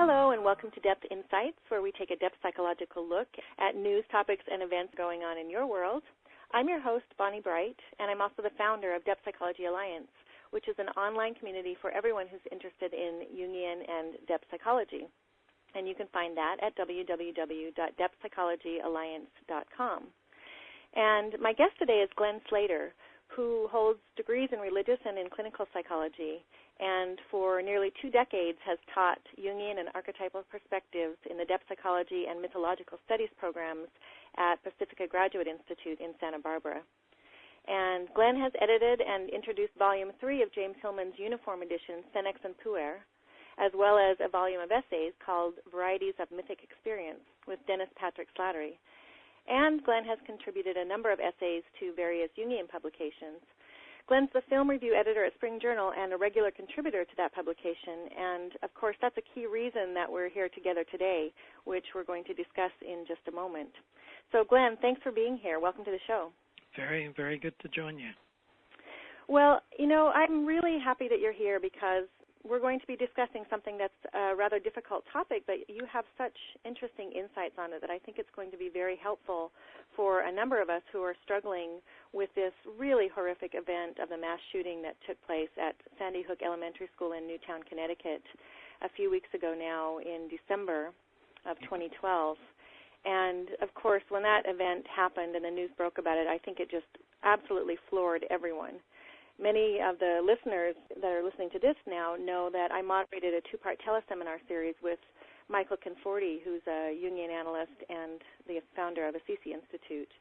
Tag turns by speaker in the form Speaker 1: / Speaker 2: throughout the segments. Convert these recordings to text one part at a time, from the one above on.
Speaker 1: Hello and welcome to Depth Insights, where we take a depth psychological look at news, topics, and events going on in your world. I'm your host, Bonnie Bright, and I'm also the founder of Depth Psychology Alliance, which is an online community for everyone who's interested in Jungian and depth psychology. And you can find that at www.depthpsychologyalliance.com. And my guest today is Glen Slater, who holds degrees in religious and in clinical psychology, and for nearly 2 decades has taught Jungian and archetypal perspectives in the depth psychology and mythological studies programs at Pacifica Graduate Institute in Santa Barbara. And Glen has edited and introduced Volume 3 of James Hillman's uniform edition, Senex and Puer, as well as a volume of essays called Varieties of Mythic Experience with Dennis Patrick Slattery. And Glen has contributed a number of essays to various Jungian publications. Glen's the film review editor at Spring Journal and a regular contributor to that publication, and of course that's a key reason that we're here together today, which we're going to discuss in just a moment. So Glen, thanks for being here. Welcome to the show.
Speaker 2: Very, very good to join you.
Speaker 1: Well, you know, I'm really happy that you're here because we're going to be discussing something that's a rather difficult topic, but you have such interesting insights on it that I think it's going to be very helpful for a number of us who are struggling with this really horrific event of the mass shooting that took place at Sandy Hook Elementary School in Newtown, Connecticut a few weeks ago now in December of 2012. And, of course, when that event happened and the news broke about it, I think it just absolutely floored everyone. Many of the listeners that are listening to this now know that I moderated a 2-part teleseminar series with Michael Conforti, who's a Jungian analyst and the founder of Assisi Institute.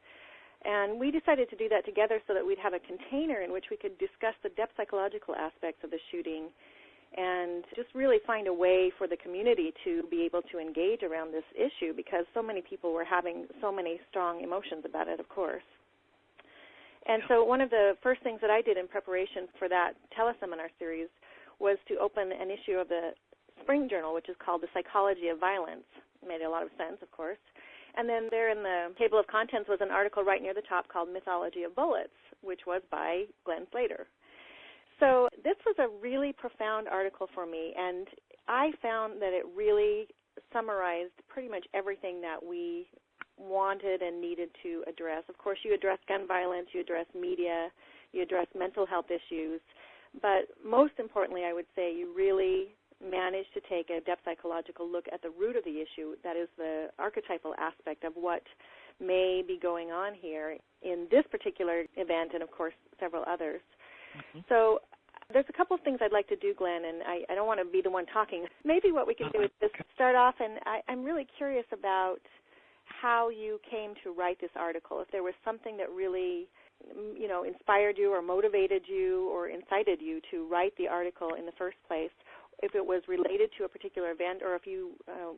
Speaker 1: And we decided to do that together so that we'd have a container in which we could discuss the depth psychological aspects of the shooting and just really find a way for the community to be able to engage around this issue because so many people were having so many strong emotions about it, of course. And so one of the first things that I did in preparation for that teleseminar series was to open an issue of the Spring Journal, which is called The Psychology of Violence. It made a lot of sense, of course. And then there in the table of contents was an article right near the top called Mythology of Bullets, which was by Glen Slater. So this was a really profound article for me, and I found that it really summarized pretty much everything that we wanted and needed to address. Of course, you address gun violence, you address media, you address mental health issues, but most importantly, I would say you really managed to take a depth psychological look at the root of the issue, that is the archetypal aspect of what may be going on here in this particular event and, of course, several others. Mm-hmm. So there's a couple of things I'd like to do, Glen, and I don't want to be the one talking. Maybe what we can do is just start off, and I'm really curious about how you came to write this article, if there was something that really, you know, inspired you or motivated you or incited you to write the article in the first place, if it was related to a particular event or if you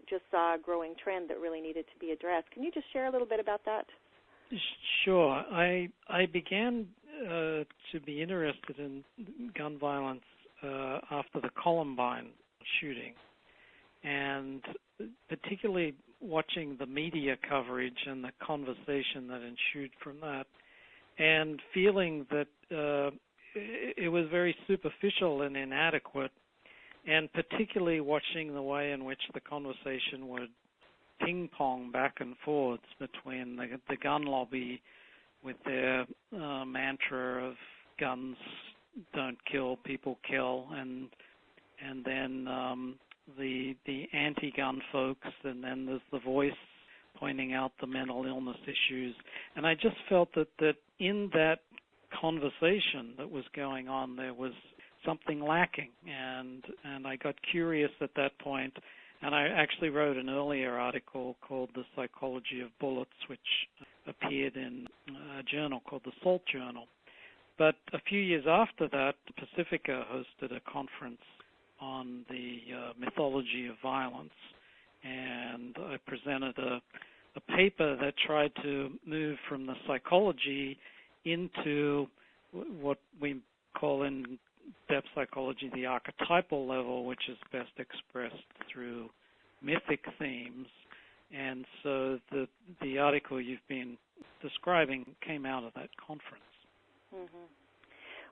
Speaker 1: just saw a growing trend that really needed to be addressed. Can you just share a little bit about that?
Speaker 2: Sure. I began to be interested in gun violence after the Columbine shooting, and particularly watching the media coverage and the conversation that ensued from that, and feeling that it was very superficial and inadequate, and particularly watching the way in which the conversation would ping-pong back and forth between the gun lobby with their mantra of guns don't kill, people kill, and then the anti-gun folks, and then there's the voice pointing out the mental illness issues. And I just felt that in that conversation that was going on, there was something lacking. And I got curious at that point, and I actually wrote an earlier article called The Psychology of Bullets, which appeared in a journal called the Salt Journal. But a few years after that, Pacifica hosted a conference on the mythology of violence, and I presented a paper that tried to move from the psychology into what we call in depth psychology the archetypal level, which is best expressed through mythic themes. And so the article you've been describing came out of that conference.
Speaker 1: Mm-hmm.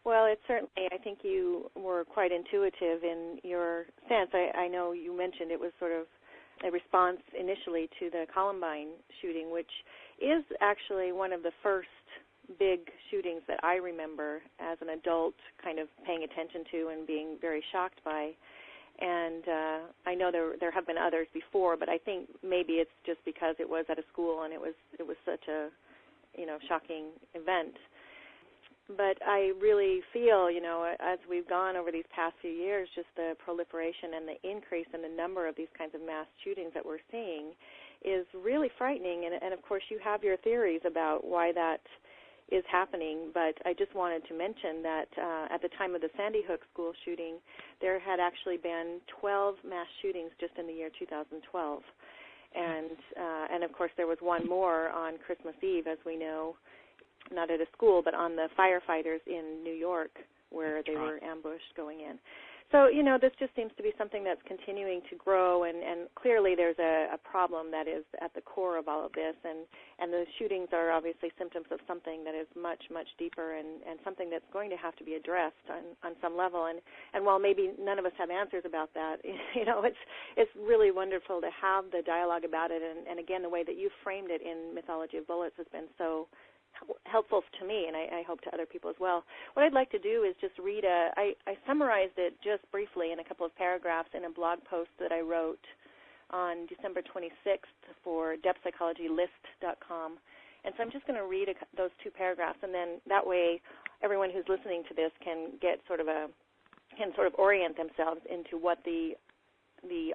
Speaker 1: Well, it certainly, I think you were quite intuitive in your sense. I know you mentioned it was sort of a response initially to the Columbine shooting, which is actually one of the first big shootings that I remember as an adult kind of paying attention to and being very shocked by. And I know there have been others before, but I think maybe it's just because it was at a school and it was such a, shocking event. But I really feel, as we've gone over these past few years, just the proliferation and the increase in the number of these kinds of mass shootings that we're seeing is really frightening. And of course, you have your theories about why that is happening, but I just wanted to mention that at the time of the Sandy Hook school shooting, there had actually been 12 mass shootings just in the year 2012. And of course, there was one more on Christmas Eve, as we know, not at a school, but on the firefighters in New York, where they were ambushed going in. So, this just seems to be something that's continuing to grow, and clearly there's a problem that is at the core of all of this, and the shootings are obviously symptoms of something that is much, much deeper and something that's going to have to be addressed on some level. And while maybe none of us have answers about that, it's really wonderful to have the dialogue about it, and again, the way that you framed it in Mythology of Bullets has been so helpful to me, and I hope to other people as well. What I'd like to do is just read I summarized it just briefly in a couple of paragraphs in a blog post that I wrote on December 26th for depthpsychologylist.com. And so I'm just going to read those two paragraphs, and then that way everyone who's listening to this can get sort of orient themselves into what the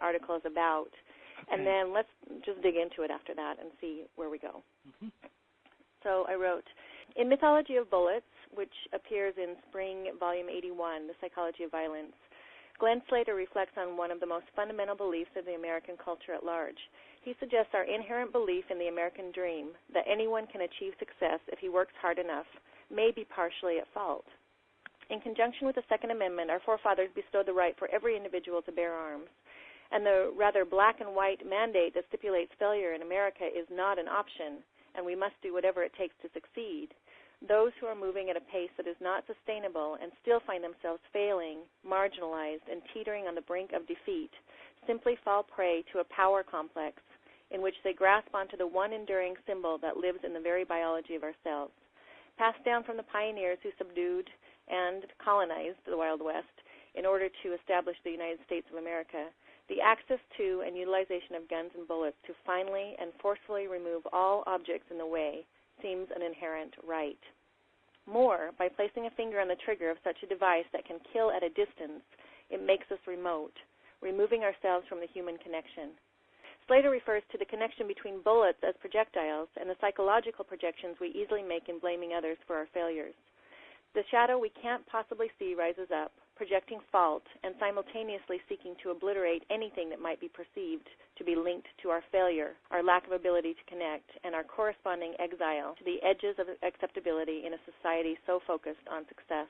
Speaker 1: article is about. Okay. And then let's just dig into it after that and see where we go. Mm-hmm. So I wrote, in Mythology of Bullets, which appears in Spring, Volume 81, The Psychology of Violence, Glen Slater reflects on one of the most fundamental beliefs of the American culture at large. He suggests our inherent belief in the American dream, that anyone can achieve success if he works hard enough, may be partially at fault. In conjunction with the Second Amendment, our forefathers bestowed the right for every individual to bear arms, and the rather black and white mandate that stipulates failure in America is not an option, and we must do whatever it takes to succeed. Those who are moving at a pace that is not sustainable and still find themselves failing, marginalized, and teetering on the brink of defeat simply fall prey to a power complex in which they grasp onto the one enduring symbol that lives in the very biology of ourselves. Passed down from the pioneers who subdued and colonized the Wild West in order to establish the United States of America, the access to and utilization of guns and bullets to finally and forcefully remove all objects in the way seems an inherent right. More, by placing a finger on the trigger of such a device that can kill at a distance, it makes us remote, removing ourselves from the human connection. Slater refers to the connection between bullets as projectiles and the psychological projections we easily make in blaming others for our failures. The shadow we can't possibly see rises up, projecting fault and simultaneously seeking to obliterate anything that might be perceived to be linked to our failure, our lack of ability to connect, and our corresponding exile to the edges of acceptability in a society so focused on success.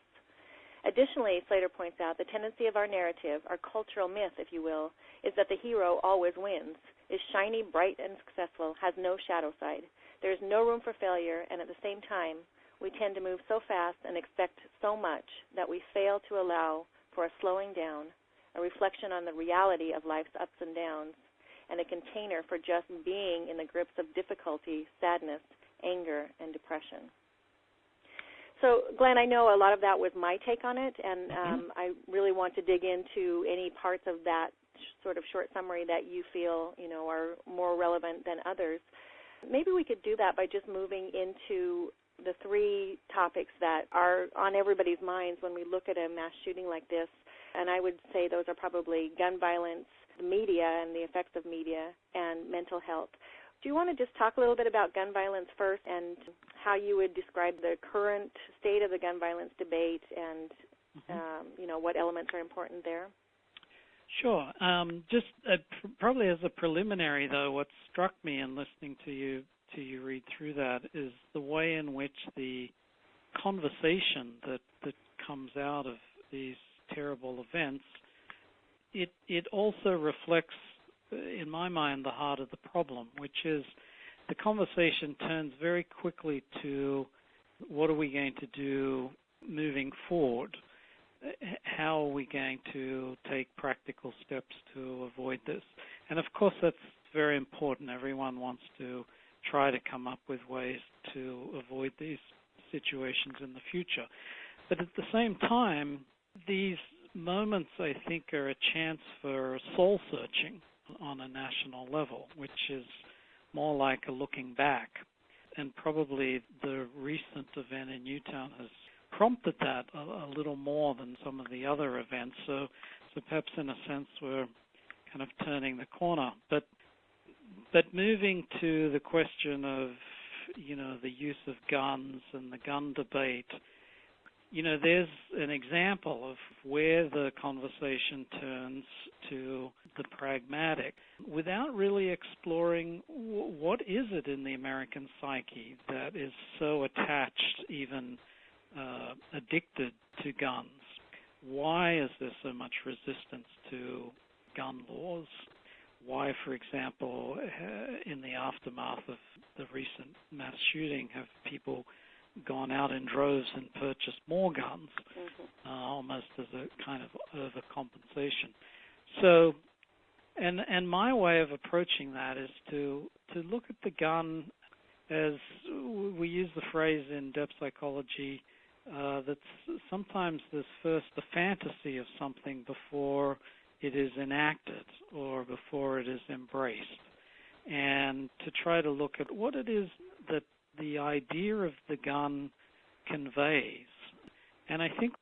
Speaker 1: Additionally, Slater points out the tendency of our narrative, our cultural myth, if you will, is that the hero always wins, is shiny, bright, and successful, has no shadow side. There is no room for failure, and at the same time, we tend to move so fast and expect so much that we fail to allow for a slowing down, a reflection on the reality of life's ups and downs, and a container for just being in the grips of difficulty, sadness, anger, and depression. So, Glenn, I know a lot of that was my take on it, and I really want to dig into any parts of that sort of short summary that you feel, are more relevant than others. Maybe we could do that by just moving into the three topics that are on everybody's minds when we look at a mass shooting like this, and I would say those are probably gun violence, the media and the effects of media, and mental health. Do you want to just talk a little bit about gun violence first and how you would describe the current state of the gun violence debate and, what elements are important there?
Speaker 2: Sure. Just probably as a preliminary, though, what struck me in listening to you read through that is the way in which the conversation that comes out of these terrible events, it also reflects, in my mind, the heart of the problem, which is the conversation turns very quickly to what are we going to do moving forward, how are we going to take practical steps to avoid this? And of course, that's very important. Everyone wants to try to come up with ways to avoid these situations in the future. But at the same time, these moments, I think, are a chance for soul searching on a national level, which is more like a looking back. And probably the recent event in Newtown has prompted that a little more than some of the other events. So perhaps in a sense we're kind of turning the corner. But moving to the question of, the use of guns and the gun debate, there's an example of where the conversation turns to the pragmatic without really exploring what is it in the American psyche that is so attached, even addicted to guns. Why is there so much resistance to gun laws? Why, for example, in the aftermath of the recent mass shooting, have people gone out in droves and purchased more guns, almost as a kind of overcompensation? So, and my way of approaching that is to look at the gun as, we use the phrase in depth psychology, that sometimes there's first the fantasy of something before it is enacted or before it is embraced, and to try to look at what it is that the idea of the gun conveys. And I think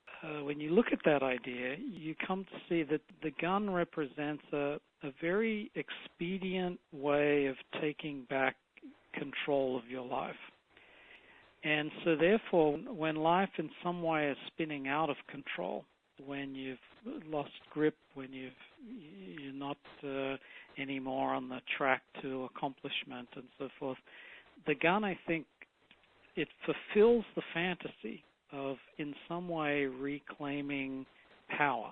Speaker 2: when you look at that idea, you come to see that the gun represents a very expedient way of taking back control of your life. And so therefore, when life in some way is spinning out of control, when you've lost grip, when you're not anymore on the track to accomplishment and so forth, the gun, I think, it fulfills the fantasy of in some way reclaiming power,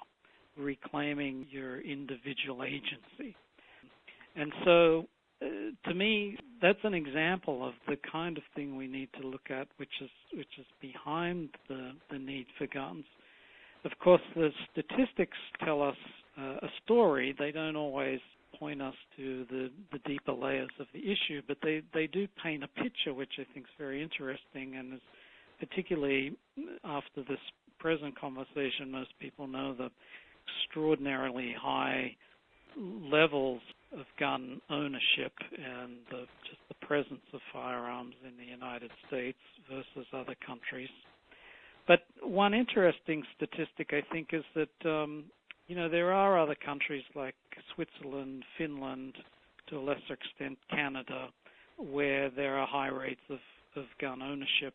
Speaker 2: reclaiming your individual agency. And so, to me, that's an example of the kind of thing we need to look at, which is behind the need for guns. Of course, the statistics tell us a story. They don't always point us to the deeper layers of the issue, but they do paint a picture which I think is very interesting, and is particularly after this present conversation, most people know the extraordinarily high levels of gun ownership and just the presence of firearms in the United States versus other countries. But one interesting statistic, I think, is that, there are other countries like Switzerland, Finland, to a lesser extent Canada, where there are high rates of gun ownership,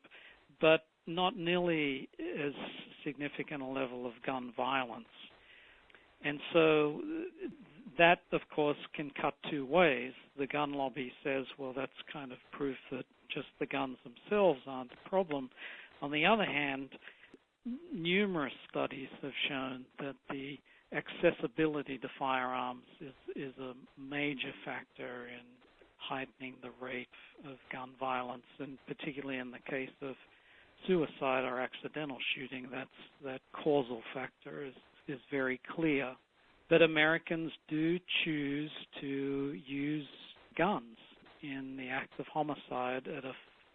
Speaker 2: but not nearly as significant a level of gun violence. And so that, of course, can cut two ways. The gun lobby says, well, that's kind of proof that just the guns themselves aren't a problem. On the other hand, numerous studies have shown that the accessibility to firearms is a major factor in heightening the rate of gun violence, and particularly in the case of suicide or accidental shooting, that causal factor is very clear. But Americans do choose to use guns in the act of homicide at a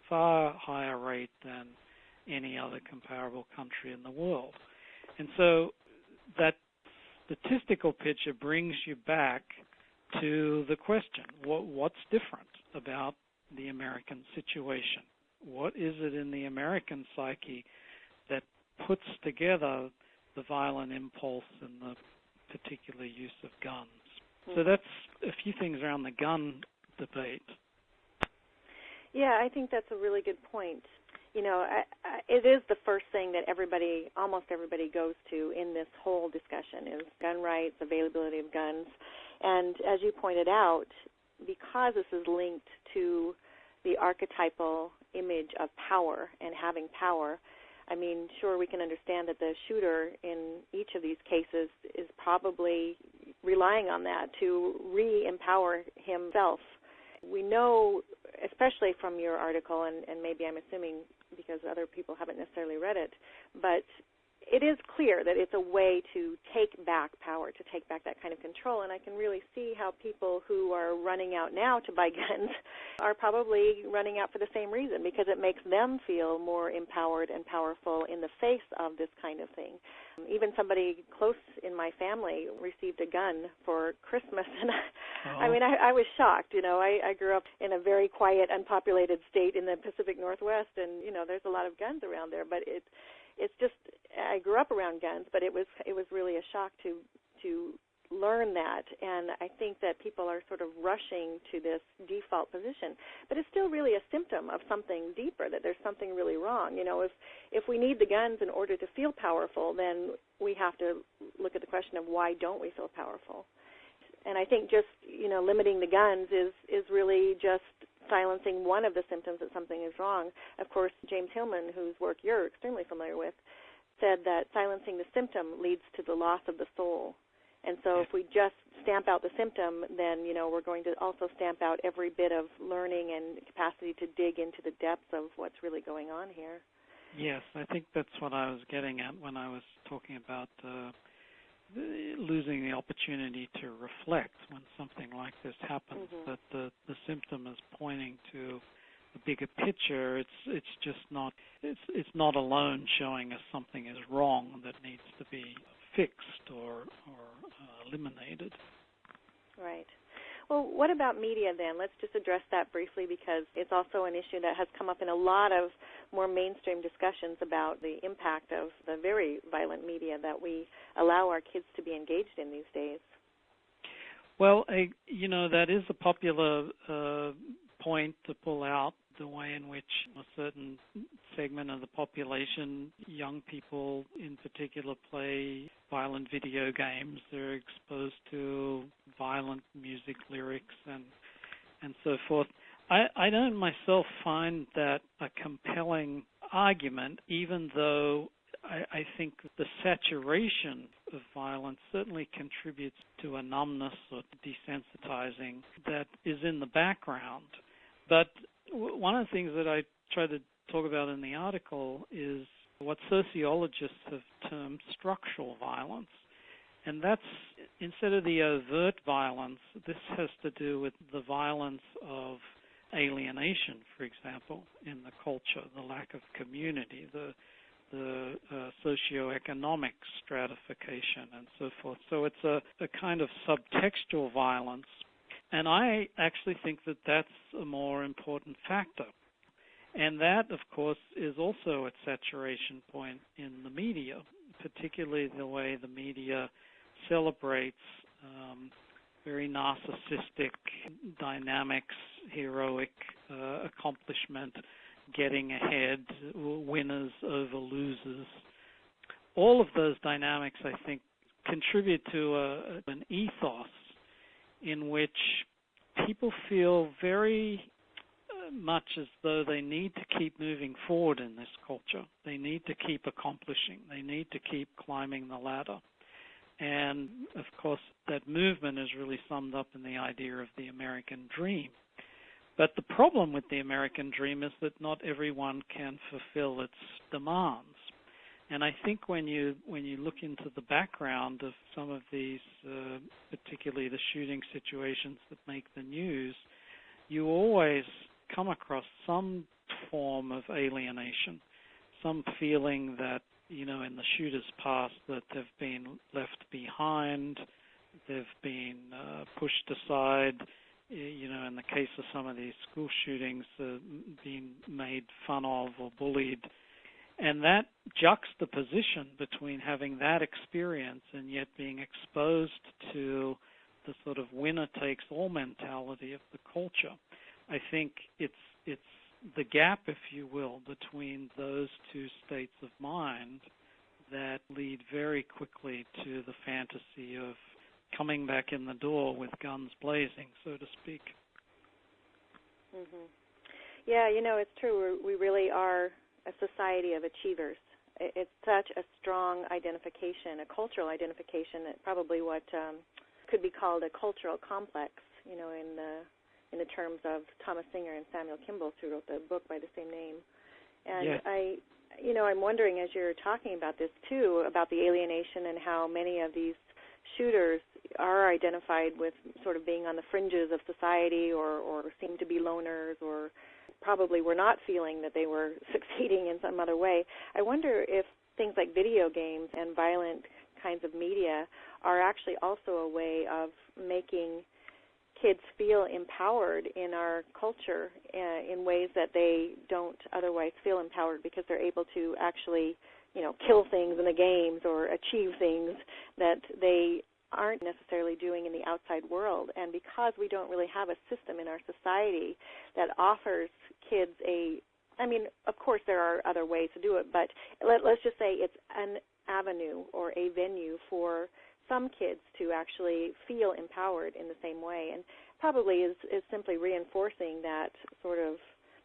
Speaker 2: far higher rate than any other comparable country in the world. And so that statistical picture brings you back to the question, what's different about the American situation? What is it in the American psyche that puts together the violent impulse and the particular use of guns? So that's a few things around the gun debate.
Speaker 1: Yeah, I think that's a really good point. It is the first thing that almost everybody goes to in this whole discussion is gun rights, availability of guns. And as you pointed out, because this is linked to the archetypal image of power and having power, I mean, sure, we can understand that the shooter in each of these cases is probably relying on that to re-empower himself. We know, especially from your article, and maybe I'm assuming because other people haven't necessarily read it. But it is clear that it's a way to take back power, to take back that kind of control, and I can really see how people who are running out now to buy guns are probably running out for the same reason, because it makes them feel more empowered and powerful in the face of this kind of thing. Even somebody close in my family received a gun for Christmas, and I mean, I was shocked. I grew up in a very quiet, unpopulated state in the Pacific Northwest, and, there's a lot of guns around there, but it's just, I grew up around guns, but it was really a shock to learn that, and I think that people are sort of rushing to this default position, but it's still really a symptom of something deeper, that there's something really wrong. If we need the guns in order to feel powerful, then we have to look at the question of why don't we feel powerful. And I think just, limiting the guns is really just silencing one of the symptoms that something is wrong. Of course, James Hillman, whose work you're extremely familiar with, said that silencing the symptom leads to the loss of the soul. And so if we just stamp out the symptom, then, we're going to also stamp out every bit of learning and capacity to dig into the depths of what's really going on here.
Speaker 2: Yes, I think that's what I was getting at when I was talking about losing the opportunity to reflect when something like this happens, that the symptom is pointing to a bigger picture. It's just not, it's not alone showing us something is wrong that needs to be fixed or eliminated.
Speaker 1: Right. Well, what about media then? Let's just address that briefly, because it's also an issue that has come up in a lot of more mainstream discussions about the impact of the very violent media that we allow our kids to be engaged in these days.
Speaker 2: Well, that is a popular point to pull out, the way in which a certain segment of the population, young people in particular, play violent video games. They're exposed to violent music lyrics and so forth. I don't myself find that a compelling argument, even though I think the saturation of violence certainly contributes to a numbness or desensitizing that is in the background. But one of the things that I try to talk about in the article is what sociologists have termed structural violence. And that's, instead of the overt violence, this has to do with the violence of alienation, for example, in the culture, the lack of community, the socioeconomic stratification, and so forth. So it's a kind of subtextual violence. And I actually think that that's a more important factor. And that, of course, is also at saturation point in the media, particularly the way the media celebrates very narcissistic dynamics, heroic accomplishment, getting ahead, winners over losers. All of those dynamics, I think, contribute to an ethos in which people feel very much as though they need to keep moving forward in this culture. They need to keep accomplishing. They need to keep climbing the ladder. And, of course, that movement is really summed up in the idea of the American dream. But the problem with the American dream is that not everyone can fulfill its demands. And I think when you look into the background of some of these, particularly the shooting situations that make the news, you always come across some form of alienation, some feeling that, in the shooter's past that they've been left behind, they've been pushed aside, in the case of some of these school shootings, being made fun of or bullied. And that juxtaposition between having that experience and yet being exposed to the sort of winner-takes-all mentality of the culture, I think it's the gap, if you will, between those two states of mind that lead very quickly to the fantasy of coming back in the door with guns blazing, so to speak.
Speaker 1: Mm-hmm. Yeah, it's true. We really are a society of achievers. It's such a strong identification, a cultural identification, that probably what could be called a cultural complex, in the terms of Thomas Singer and Samuel Kimball, who wrote the book by the same name. And
Speaker 2: yes.
Speaker 1: I'm wondering, as you're talking about this too, about the alienation and how many of these shooters are identified with sort of being on the fringes of society or seem to be loners or probably were not feeling that they were succeeding in some other way. I wonder if things like video games and violent kinds of media are actually also a way of making kids feel empowered in our culture in ways that they don't otherwise feel empowered because they're able to actually, kill things in the games or achieve things that they aren't necessarily doing in the outside world. And because we don't really have a system in our society that offers kids of course there are other ways to do it, but let's just say it's an avenue or a venue for some kids to actually feel empowered in the same way, and probably is simply reinforcing that sort of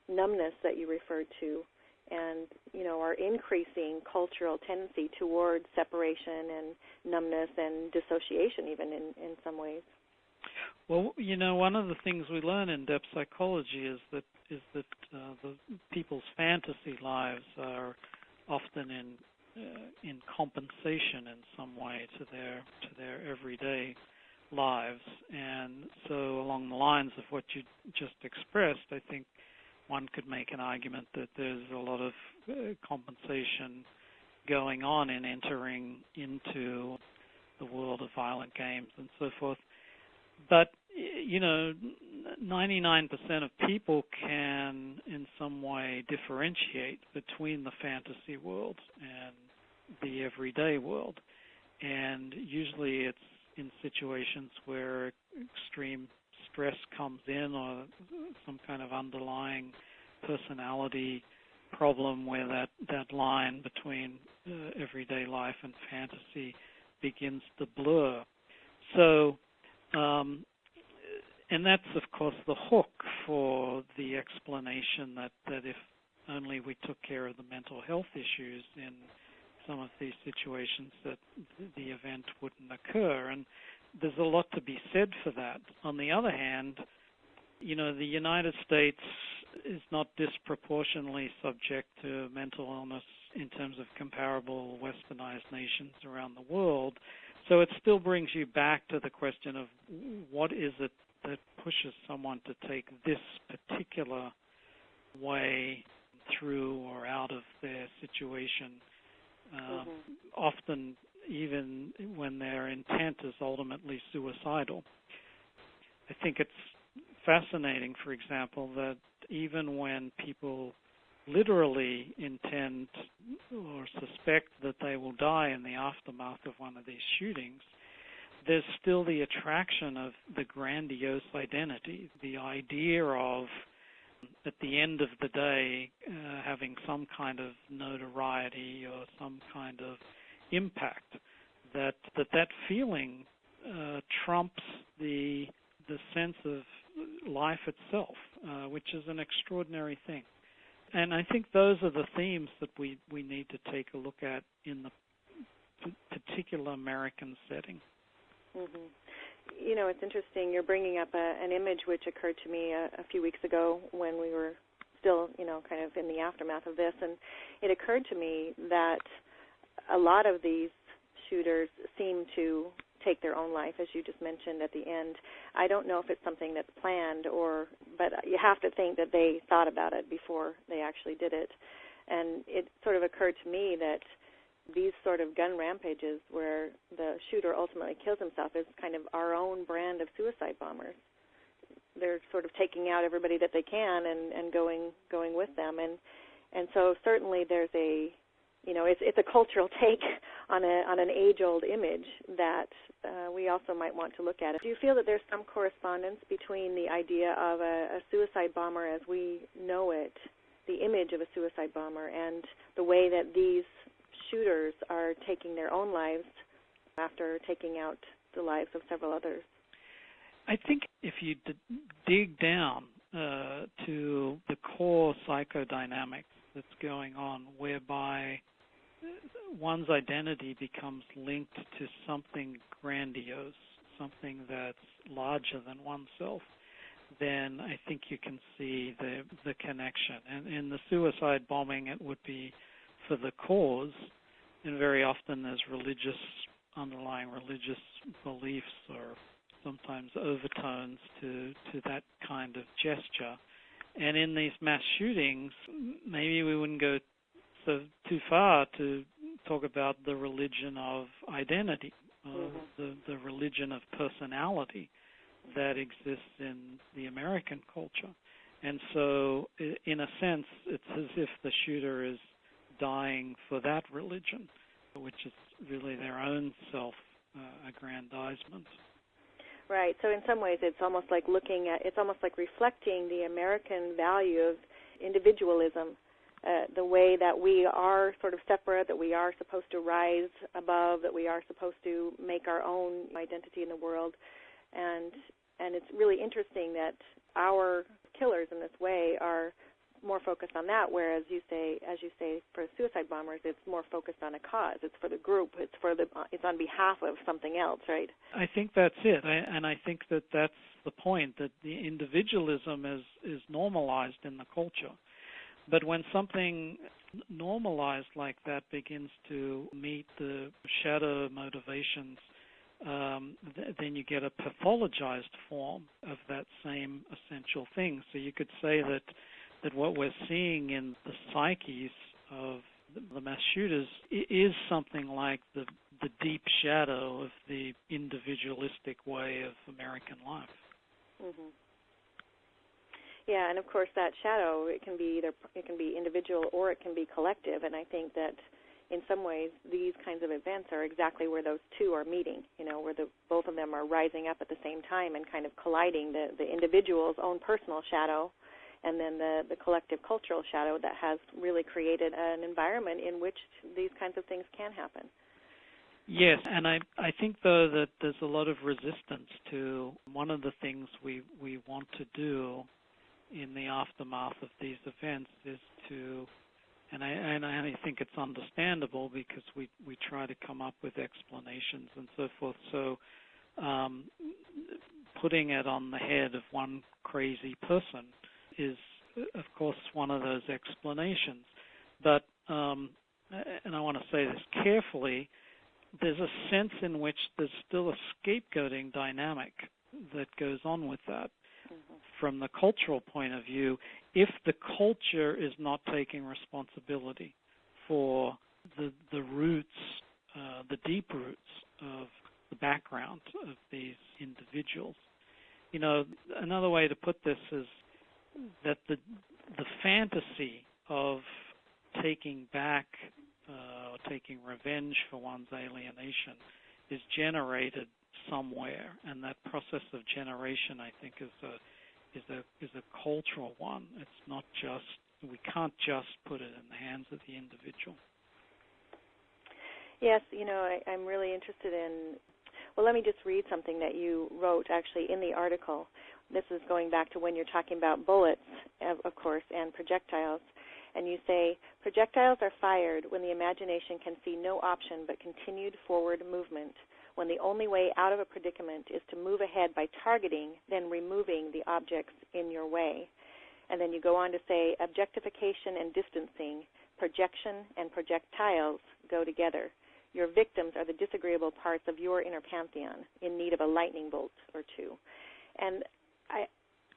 Speaker 1: numbness that you referred to, and our increasing cultural tendency toward separation and numbness and dissociation even in some ways.
Speaker 2: Well, one of the things we learn in depth psychology is that the people's fantasy lives are often in compensation in some way to their everyday lives. And so along the lines of what you just expressed, I think one could make an argument that there's a lot of compensation going on in entering into the world of violent games and so forth. But, 99% of people can in some way differentiate between the fantasy world and the everyday world. And usually it's in situations where extreme stress comes in or some kind of underlying personality problem where that line between everyday life and fantasy begins to blur. So, and that's, of course, the hook for the explanation that if only we took care of the mental health issues in some of these situations, that the event wouldn't occur. And there's a lot to be said for that. On the other hand, the United States is not disproportionately subject to mental illness in terms of comparable westernized nations around the world. So it still brings you back to the question of what is it that pushes someone to take this particular way through or out of their situation, often even when their intent is ultimately suicidal. I think it's fascinating, for example, that even when people literally intend or suspect that they will die in the aftermath of one of these shootings, there's still the attraction of the grandiose identity, the idea of, at the end of the day, having some kind of notoriety or some kind of impact, that feeling trumps the sense of life itself, which is an extraordinary thing. And I think those are the themes that we need to take a look at in the particular American setting.
Speaker 1: Mm-hmm. It's interesting. You're bringing up an image which occurred to me a few weeks ago when we were still, kind of in the aftermath of this. And it occurred to me that a lot of these shooters seem to take their own life, as you just mentioned at the end. I don't know if it's something that's planned but you have to think that they thought about it before they actually did it. And it sort of occurred to me that these sort of gun rampages where the shooter ultimately kills himself is kind of our own brand of suicide bombers. They're sort of taking out everybody that they can and going with them. And so certainly there's it's a cultural take on an age-old image that we also might want to look at. Do you feel that there's some correspondence between the idea of a suicide bomber as we know it, the image of a suicide bomber, and the way that these shooters are taking their own lives after taking out the lives of several others?
Speaker 2: I think if you dig down to the core psychodynamics that's going on, whereby one's identity becomes linked to something grandiose, something that's larger than oneself, then I think you can see the connection. And in the suicide bombing, it would be for the cause, and very often there's underlying religious beliefs or sometimes overtones to that kind of gesture. And in these mass shootings, maybe we wouldn't go too far to talk about the religion of identity, the religion of personality that exists in the American culture. And so, in a sense, it's as if the shooter is dying for that religion, which is really their own self-aggrandizement.
Speaker 1: Right. So in some ways, it's almost like reflecting the American value of individualism, the way that we are sort of separate, that we are supposed to rise above, that we are supposed to make our own identity in the world, and it's really interesting that our killers in this way are more focused on that, whereas as you say, for suicide bombers, it's more focused on a cause. It's for the group. It's on behalf of something else, right?
Speaker 2: I think that's it, and I think that's the point, that the individualism is normalized in the culture. But when something normalized like that begins to meet the shadow motivations, then you get a pathologized form of that same essential thing. So you could say that what we're seeing in the psyches of the mass shooters is something like the deep shadow of the individualistic way of American life.
Speaker 1: Mm-hmm. Yeah, and of course that shadow, it can be individual or it can be collective, and I think that in some ways these kinds of events are exactly where those two are meeting, where both of them are rising up at the same time and kind of colliding, the individual's own personal shadow and then the collective cultural shadow that has really created an environment in which these kinds of things can happen.
Speaker 2: Yes, and I think, though, that there's a lot of resistance to one of the things we want to do in the aftermath of these events is to, and I think it's understandable because we try to come up with explanations and so forth. So putting it on the head of one crazy person is, of course, one of those explanations. But, and I want to say this carefully, there's a sense in which there's still a scapegoating dynamic that goes on with that. Mm-hmm. From the cultural point of view, if the culture is not taking responsibility for the roots, the deep roots of the background of these individuals, another way to put this is that the fantasy of taking back or taking revenge for one's alienation is generated somewhere, and that process of generation, I think, is a cultural one. It's not just, we can't just put it in the hands of the individual.
Speaker 1: Yes, I'm really interested in, well, let me just read something that you wrote actually in the article. This is going back to when you're talking about bullets, of course, and projectiles. And you say, projectiles are fired when the imagination can see no option but continued forward movement, when the only way out of a predicament is to move ahead by targeting, then removing the objects in your way. And then you go on to say, objectification and distancing, projection and projectiles go together. Your victims are the disagreeable parts of your inner pantheon in need of a lightning bolt or two. And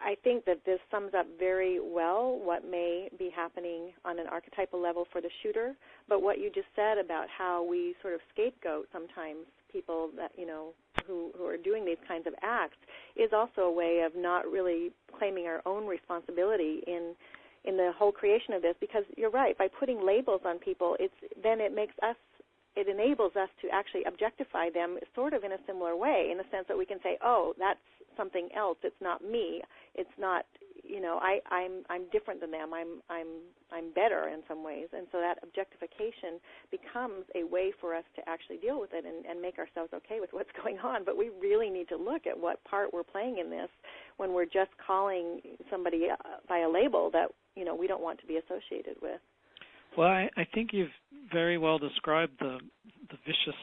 Speaker 1: I think that this sums up very well what may be happening on an archetypal level for the shooter, but what you just said about how we sort of scapegoat sometimes people that, who are doing these kinds of acts is also a way of not really claiming our own responsibility in the whole creation of this, because you're right, by putting labels on people, it enables us to actually objectify them sort of in a similar way, in the sense that we can say, oh, that's something else. It's not me. It's not, I'm different than them. I'm better in some ways. And so that objectification becomes a way for us to actually deal with it and make ourselves okay with what's going on. But we really need to look at what part we're playing in this when we're just calling somebody by a label that, we don't want to be associated with.
Speaker 2: Well, I think you've very well described the vicious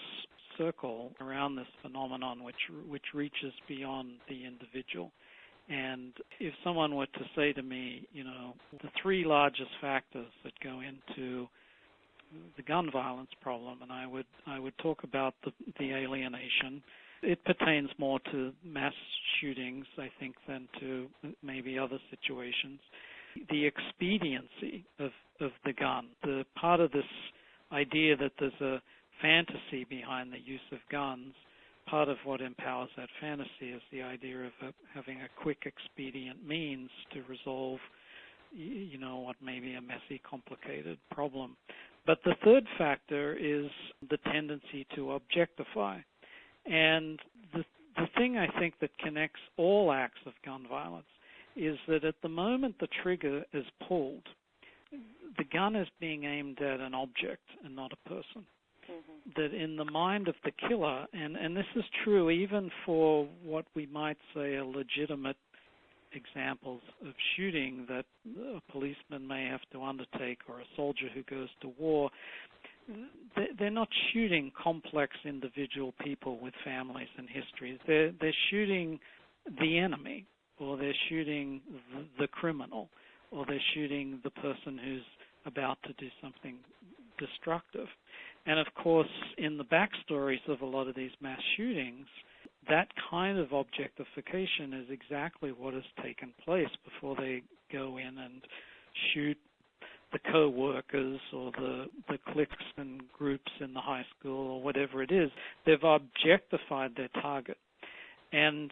Speaker 2: circle around this phenomenon, which reaches beyond the individual. And if someone were to say to me, the three largest factors that go into the gun violence problem, and I would talk about the alienation. It pertains more to mass shootings, I think, than to maybe other situations. The expediency of the gun, the part of this idea that there's a fantasy behind the use of guns, part of what empowers that fantasy is the idea of having a quick, expedient means to resolve, what may be a messy, complicated problem. But the third factor is the tendency to objectify. And the thing I think that connects all acts of gun violence is that at the moment the trigger is pulled, the gun is being aimed at an object and not a person. Mm-hmm. That in the mind of the killer, and this is true even for what we might say are legitimate examples of shooting that a policeman may have to undertake or a soldier who goes to war, they're not shooting complex individual people with families and histories. They're shooting the enemy, or they're shooting the criminal, or they're shooting the person who's about to do something destructive. And of course, in the backstories of a lot of these mass shootings, that kind of objectification is exactly what has taken place before they go in and shoot the co-workers or the cliques and groups in the high school or whatever it is. They've objectified their target. And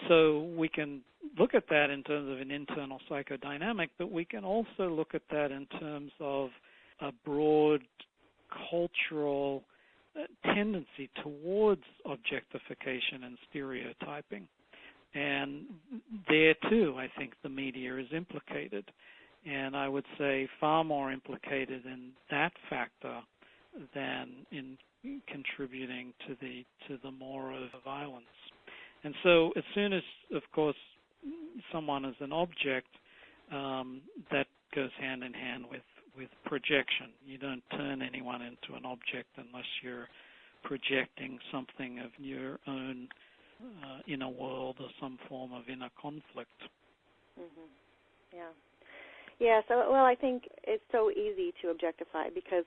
Speaker 2: so we can look at that in terms of an internal psychodynamic, but we can also look at that in terms of a broad cultural tendency towards objectification and stereotyping. And there, too, I think the media is implicated. And I would say far more implicated in that factor than in contributing to the more of violence. And so as soon as, of course, someone is an object, that goes hand in hand with projection. You don't turn anyone into an object unless you're projecting something of your own inner world or some form of inner conflict.
Speaker 1: Mm-hmm. Yeah. Yeah, so, well, I think it's so easy to objectify because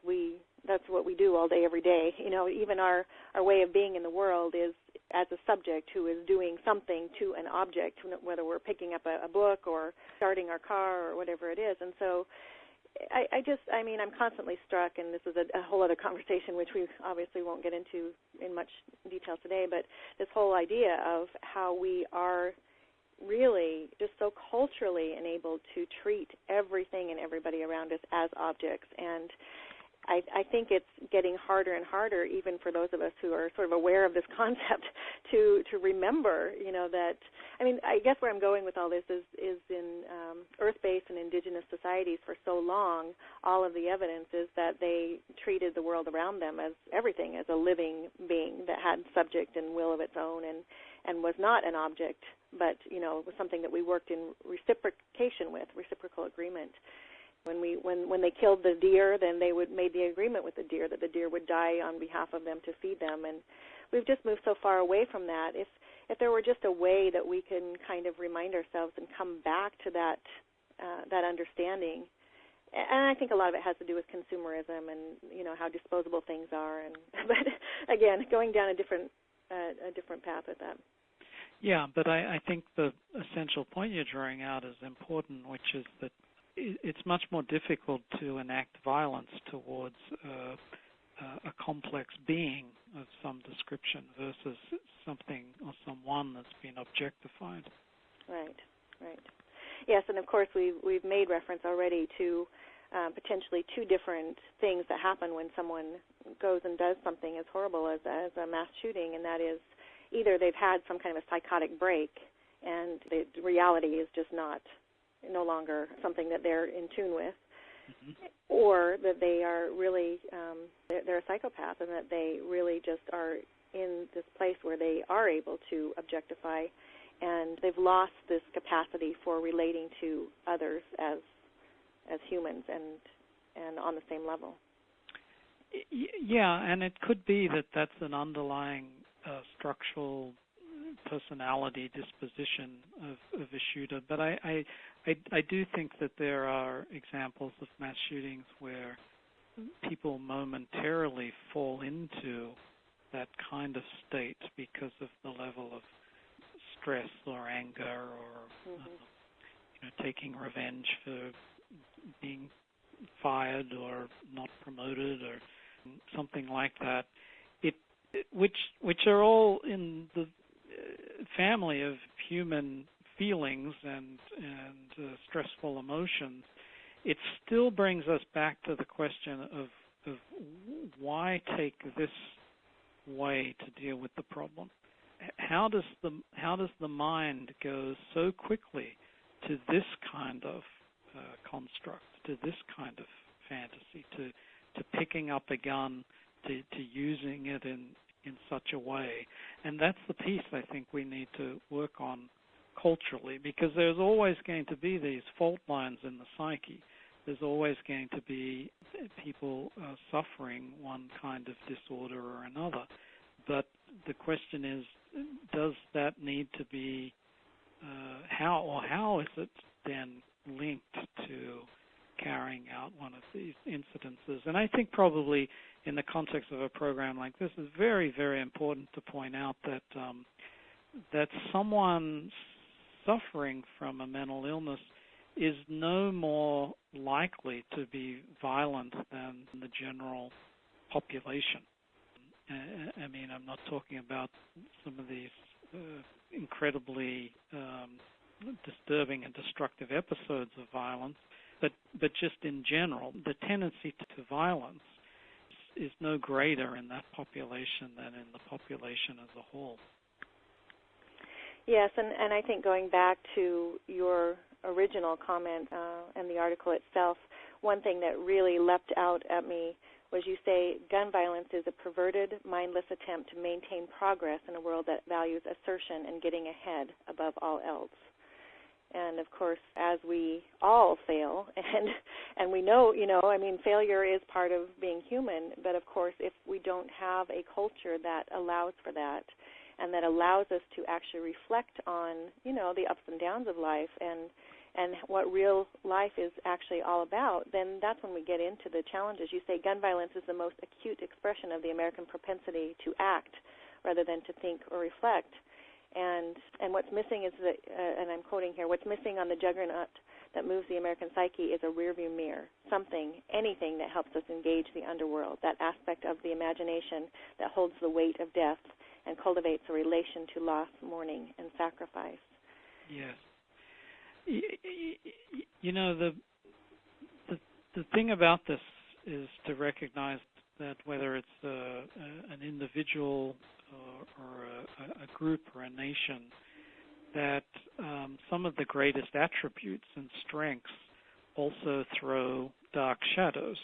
Speaker 1: that's what we do all day, every day. Even our way of being in the world is as a subject who is doing something to an object, whether we're picking up a book or starting our car or whatever it is. And so I'm constantly struck, and this is a whole other conversation which we obviously won't get into in much detail today, but this whole idea of how we are really just so culturally enabled to treat everything and everybody around us as objects. And I think it's getting harder and harder, even for those of us who are sort of aware of this concept, to remember, that, I guess where I'm going with all this is in earth-based and indigenous societies for so long, all of the evidence is that they treated the world around them as everything, as a living being that had subject and will of its own and was not an object, but, was something that we worked in reciprocation with, reciprocal agreement. When they killed the deer, then they made the agreement with the deer that the deer would die on behalf of them to feed them. And we've just moved so far away from that. If there were just a way that we can kind of remind ourselves and come back to that understanding, and I think a lot of it has to do with consumerism and how disposable things are. But again, going down a different path with that.
Speaker 2: Yeah, but I think the essential point you're drawing out is important, which is that it's much more difficult to enact violence towards a complex being of some description versus something or someone that's been objectified. Right.
Speaker 1: Yes, and of course we've made reference already to potentially two different things that happen when someone goes and does something as horrible as a mass shooting, and that is either they've had some kind of a psychotic break and the reality is just no longer something that they're in tune with, mm-hmm. or that they are really, they're a psychopath and that they really just are in this place where they are able to objectify, and they've lost this capacity for relating to others as humans and on the same level.
Speaker 2: Yeah, and it could be that that's an underlying structural personality disposition of a shooter. But I do think that there are examples of mass shootings where people momentarily fall into that kind of state because of the level of stress or anger or taking revenge for being fired or not promoted or something like that. Which are all in the family of human feelings and stressful emotions. It still brings us back to the question of why take this way to deal with the problem. How does the mind go so quickly to this kind of construct, to this kind of fantasy, to picking up a gun, to using it in such a way? And that's the piece I think we need to work on culturally, because there's always going to be these fault lines in the psyche. There's always going to be people suffering one kind of disorder or another. But the question is, does that need to be, how is it then linked to carrying out one of these incidences? And I think probably in the context of a program like this, it's very, very important to point out that that someone suffering from a mental illness is no more likely to be violent than the general population. I mean, I'm not talking about some of these incredibly disturbing and destructive episodes of violence, but just in general, the tendency to violence is no greater in that population than in the population as a whole.
Speaker 1: Yes, and I think going back to your original comment and the article itself, one thing that really leapt out at me was you say gun violence is a perverted, mindless attempt to maintain progress in a world that values assertion and getting ahead above all else. And, of course, as we all fail, and we know, failure is part of being human, but, of course, if we don't have a culture that allows for that and that allows us to actually reflect on, the ups and downs of life and what real life is actually all about, then that's when we get into the challenges. You say gun violence is the most acute expression of the American propensity to act rather than to think or reflect. And what's missing is, and I'm quoting here, what's missing on the juggernaut that moves the American psyche is a rearview mirror, anything that helps us engage the underworld, that aspect of the imagination that holds the weight of death and cultivates a relation to loss, mourning, and sacrifice.
Speaker 2: Yes. The thing about this is to recognize that whether it's an individual or a group or a nation, that some of the greatest attributes and strengths also throw dark shadows.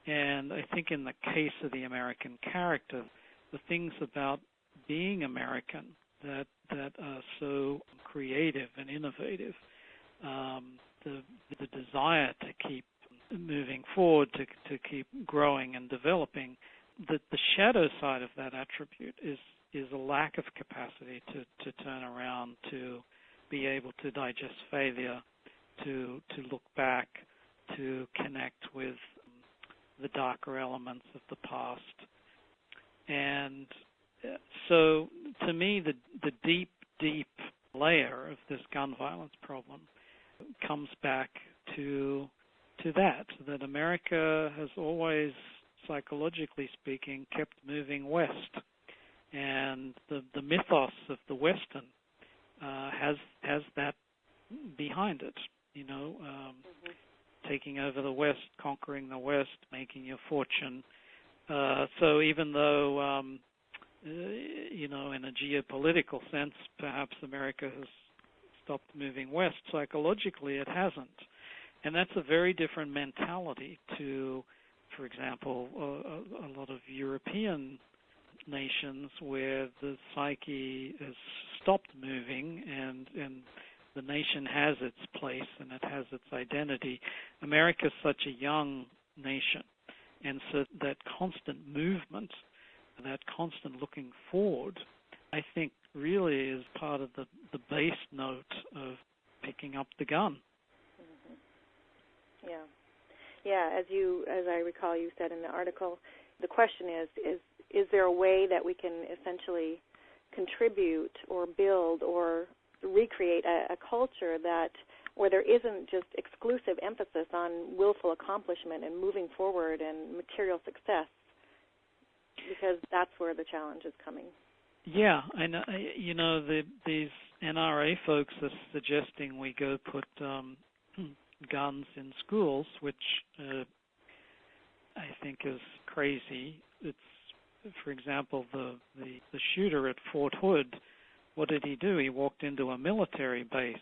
Speaker 2: And I think in the case of the American character, the things about being American that are so creative and innovative, the desire to keep moving forward, to keep growing and developing, the shadow side of that attribute is a lack of capacity to turn around, to be able to digest failure, to look back, to connect with the darker elements of the past. And so to me, the deep, deep layer of this gun violence problem comes back to that America has always, psychologically speaking, kept moving west. And the mythos of the Western has that behind it, taking over the West, conquering the West, making your fortune. So even though, in a geopolitical sense, perhaps America has stopped moving west, psychologically it hasn't. And that's a very different mentality to, for example, a lot of European nations where the psyche has stopped moving and the nation has its place and it has its identity. America's such a young nation, and so that constant movement, that constant looking forward, I think really is part of the base note of picking up the gun.
Speaker 1: Mm-hmm. Yeah. As I recall, you said in the article, the question is there a way that we can essentially contribute or build or recreate a culture where there isn't just exclusive emphasis on willful accomplishment and moving forward and material success, because that's where the challenge is coming.
Speaker 2: Yeah, and these NRA folks are suggesting we go put guns in schools, which I think is crazy. It's, for example, the shooter at Fort Hood. What did he do? He walked into a military base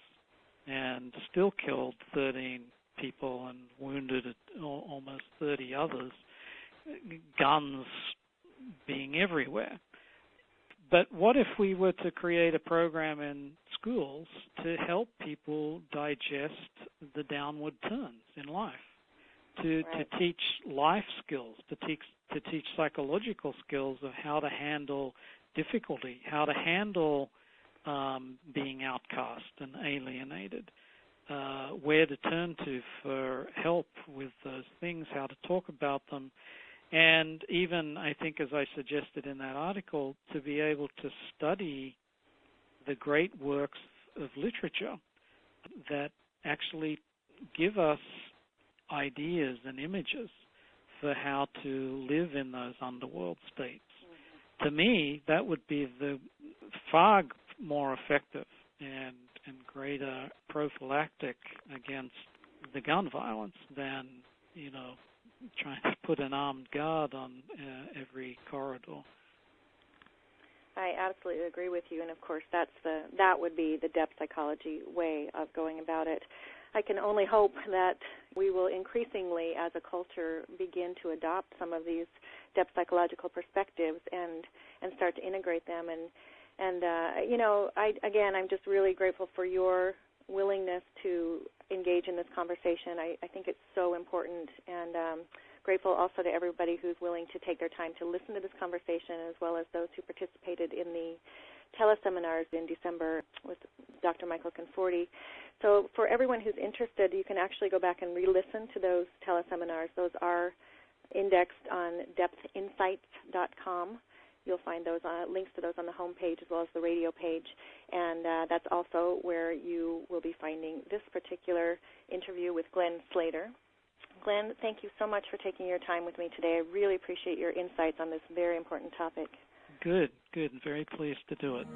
Speaker 2: and still killed 13 people and wounded almost 30 others. Guns being everywhere. But what if we were to create a program in schools to help people digest the downward turns in life, to teach life skills, to teach psychological skills of how to handle difficulty, how to handle being outcast and alienated, where to turn to for help with those things, how to talk about them, and even, I think, as I suggested in that article, to be able to study the great works of literature that actually give us ideas and images for how to live in those underworld states. To me, that would be the far more effective and greater prophylactic against the gun violence than, trying to put an armed guard on every corridor.
Speaker 1: I absolutely agree with you, and of course that would be the depth psychology way of going about it. I can only hope that we will increasingly, as a culture, begin to adopt some of these depth psychological perspectives and start to integrate them. I'm just really grateful for your willingness to engage in this conversation. I think it's so important, and grateful also to everybody who's willing to take their time to listen to this conversation, as well as those who participated in the teleseminars in December with Dr. Michael Conforti. So for everyone who's interested, you can actually go back and re-listen to those teleseminars. Those are indexed on depthinsights.com. You'll find those links to those on the home page as well as the radio page, and that's also where you will be finding this particular interview with Glen Slater. Glen, thank you so much for taking your time with me today. I really appreciate your insights on this very important topic.
Speaker 2: Good. Very pleased to do it.